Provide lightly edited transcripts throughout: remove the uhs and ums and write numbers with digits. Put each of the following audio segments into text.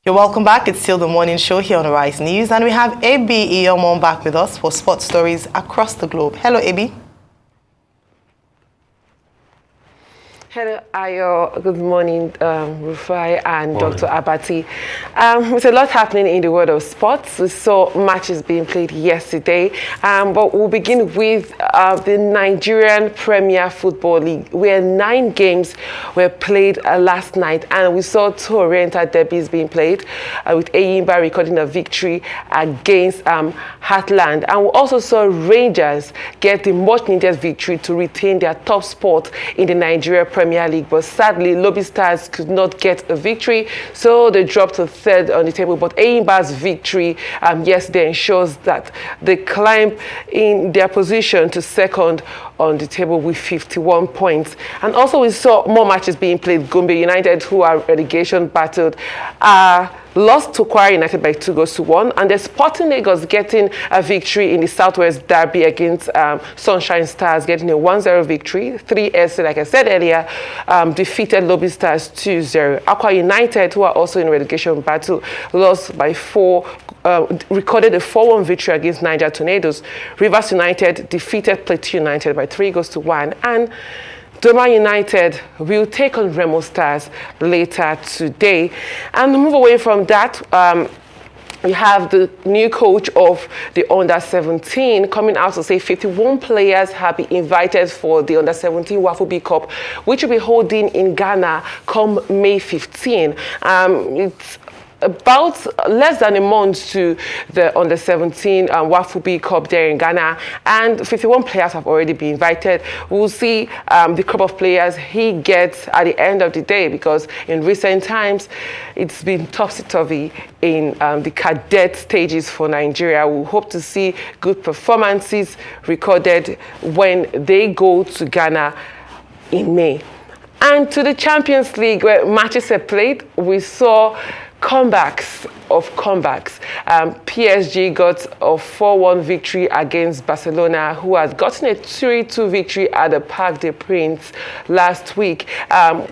You're welcome back. It's still the morning show here on Rise News, and we have AB Iyomon back with us for sports stories across the globe. Hello, AB. Hello, Ayo. Good morning, Rufai and Dr. Abati. There's a lot happening in the world of sports. We saw matches being played yesterday, but we'll begin with the Nigerian Premier Football League, where 9 games were played last night, and we saw 2 Oriental derbies being played, with Eyimba recording a victory against Heartland. And we also saw Rangers get the much-needed victory to retain their top spot in the Nigeria Premier League, but sadly Lobby Stars could not get a victory, so they dropped to 3rd on the table. But Eyimba's victory yesterday ensures that they climb in their position to 2nd on the table with 51 points. And also we saw more matches being played. Gombe United, who are relegation battled, lost to Kwara United by 2-1, and the Sporting Lagos getting a victory in the Southwest Derby against Sunshine Stars, getting a 1-0 victory. 3S, like I said earlier, defeated Lobby Stars 2-0. Aqua United, who are also in relegation battle, lost by 4, recorded a 4-1 victory against Niger Tornadoes. Rivers United defeated Plateau United by 3-1, and Doma United will take on Remo Stars later today. And move away from that, we have the new coach of the Under-17 coming out to say 51 players have been invited for the Under-17 Waffle B Cup, which will be holding in Ghana come May 15. It's about less than a month to the Under-17 Waffle B Cup there in Ghana, and 51 players have already been invited. We'll see the crop of players he gets at the end of the day, because in recent times it's been topsy-turvy in the cadet stages for Nigeria. We hope to see good performances recorded when they go to Ghana in May. And to the Champions League, where matches are played, we saw comebacks of comebacks. PSG got a 4-1 victory against Barcelona, who had gotten a 3-2 victory at the Parc des Princes last week. A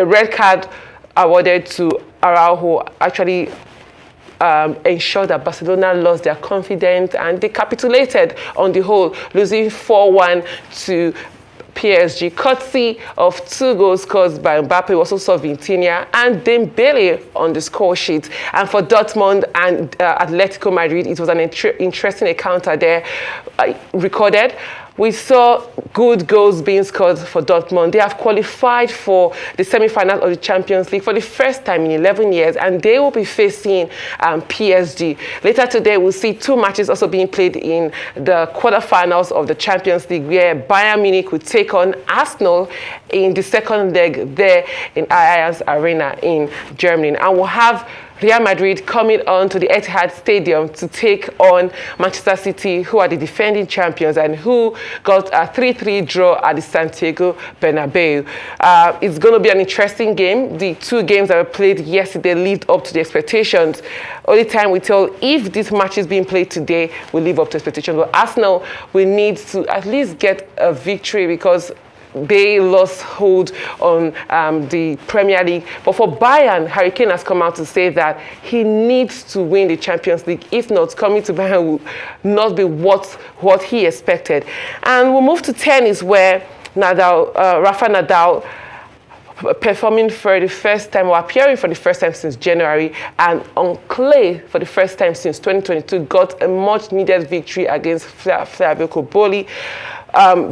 red card awarded to Araujo actually ensured that Barcelona lost their confidence, and they capitulated on the whole, losing 4-1 to PSG, courtesy of 2 goals scored by Mbappe. We also saw Vitinha and Dembele on the score sheet. And for Dortmund and Atletico Madrid, it was an interesting encounter there recorded. We saw good goals being scored for Dortmund. They have qualified for the semi-finals of the Champions League for the first time in 11 years, and they will be facing PSG. Later today, we'll see 2 matches also being played in the quarterfinals of the Champions League, where Bayern Munich will take on Arsenal in the 2nd leg there in Allianz Arena in Germany. And we'll have Real Madrid coming on to the Etihad Stadium to take on Manchester City, who are the defending champions and who got a 3-3 draw at the Santiago Bernabeu. It's going to be an interesting game. The 2 games that were played yesterday lived up to the expectations. Only time will tell if this match is being played today will live up to expectations. But Arsenal will need to at least get a victory, because they lost hold on the Premier League. But for Bayern, Harry Kane has come out to say that he needs to win the Champions League. If not, coming to Bayern will not be what he expected. And we'll move to tennis, where Rafa Nadal performing for the first time, or appearing for the first time since January, and on clay for the first time since 2022, got a much-needed victory against Flavio Cobolli.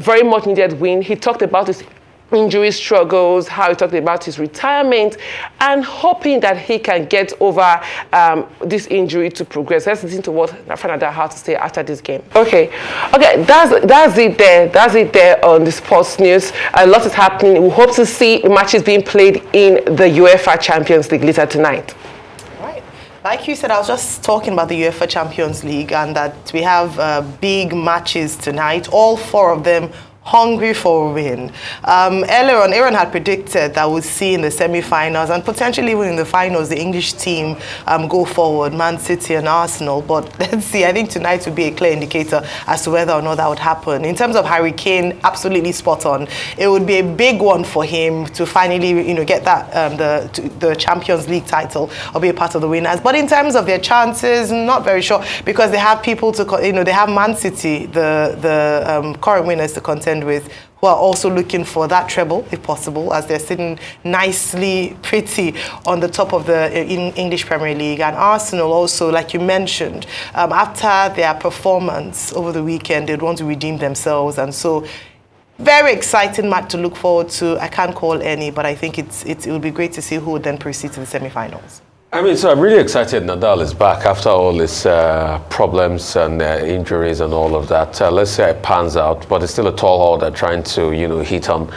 Very much needed win. He talked about his injury struggles, how he talked about his retirement, and hoping that he can get over this injury to progress. Let's listen to what Rafa Nadal had to say after this game. Okay, that's it there. That's it there on the sports news. A lot is happening. We hope to see matches being played in the UEFA Champions League later tonight. Like you said, I was just talking about the UEFA Champions League, and that we have big matches tonight, all 4 of them hungry for a win. Earlier on, Aaron had predicted that we'd see in the semi-finals and potentially even in the finals the English team go forward, Man City and Arsenal. But let's see, I think tonight will be a clear indicator as to whether or not that would happen. In terms of Harry Kane, absolutely spot on. It would be a big one for him to finally, get that the Champions League title or be a part of the winners. But in terms of their chances, not very sure, because they have people to, they have Man City, the current winners, to contend with, who are also looking for that treble, if possible, as they're sitting nicely, pretty on the top of the English Premier League. And Arsenal also, like you mentioned, after their performance over the weekend, they'd want to redeem themselves. And so, very exciting match to look forward to. I can't call any, but I think it will be great to see who would then proceed to the semi-finals. I mean, so I'm really excited Nadal is back after all his problems and injuries and all of that. Let's say it pans out, but it's still a tall order trying to, hit on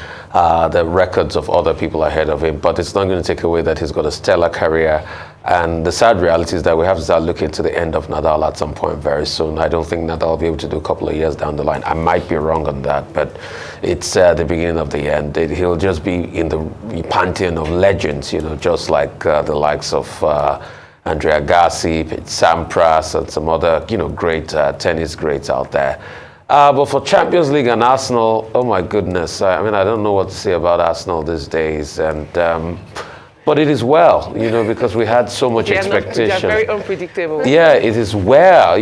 the records of other people ahead of him. But it's not going to take away that he's got a stellar career. And the sad reality is that we have to start looking to the end of Nadal at some point very soon. I don't think Nadal will be able to do a couple of years down the line. I might be wrong on that, but it's the beginning of the end. He'll just be in the pantheon of legends, just like the likes of Andrea Agassi, Sampras, and some other, great tennis greats out there. But for Champions League and Arsenal, oh my goodness. I don't know what to say about Arsenal these days. And but it is well, because we had so much expectation. They're very unpredictable. Yeah, it is well.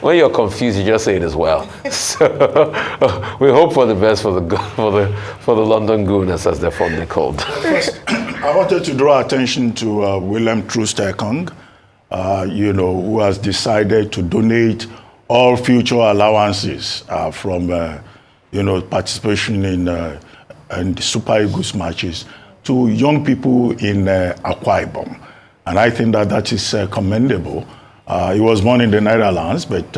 When you're confused, you just say it is well. So we hope for the best for the London Gooners, as they're fondly called. First, I wanted to draw attention to William Troost-Ekong, who has decided to donate all future allowances from participation in and the Super Eagles matches to young people in Akwa Ibom. And I think that is commendable. He was born in the Netherlands, but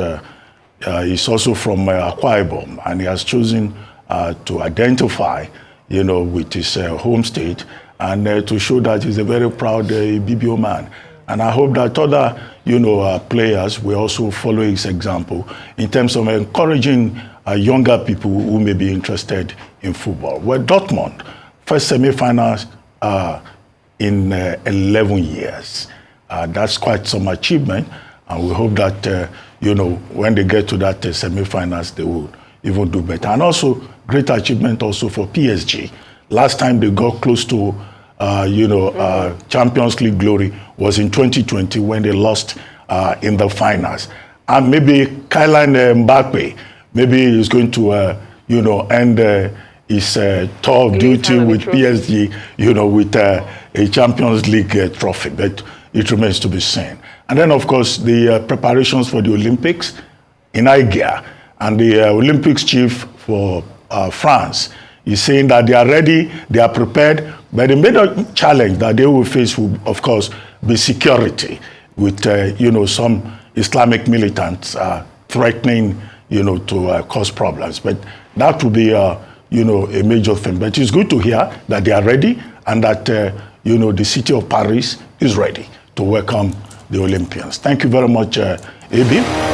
he's also from Akwa Ibom, and he has chosen to identify, with his home state and to show that he's a very proud BBO man. And I hope that other, players will also follow his example in terms of encouraging younger people who may be interested in football. Well, Dortmund, first semi-finals in 11 years. That's quite some achievement, and we hope that, when they get to that semi-finals, they will even do better. And also, great achievement also for PSG. Last time they got close to, Champions League glory was in 2020 when they lost in the finals. And maybe Kylian Mbappe, maybe he's going to, end his tour of duty with PSG, with a Champions League trophy. But it remains to be seen. And then, of course, the preparations for the Olympics in Igea, and the Olympics chief for France is saying that they are ready, they are prepared, but the major challenge that they will face will, of course, be security with, some Islamic militants threatening, to cause problems. But that will be, a major thing. But it's good to hear that they are ready and that, the city of Paris is ready to welcome the Olympians. Thank you very much, AB.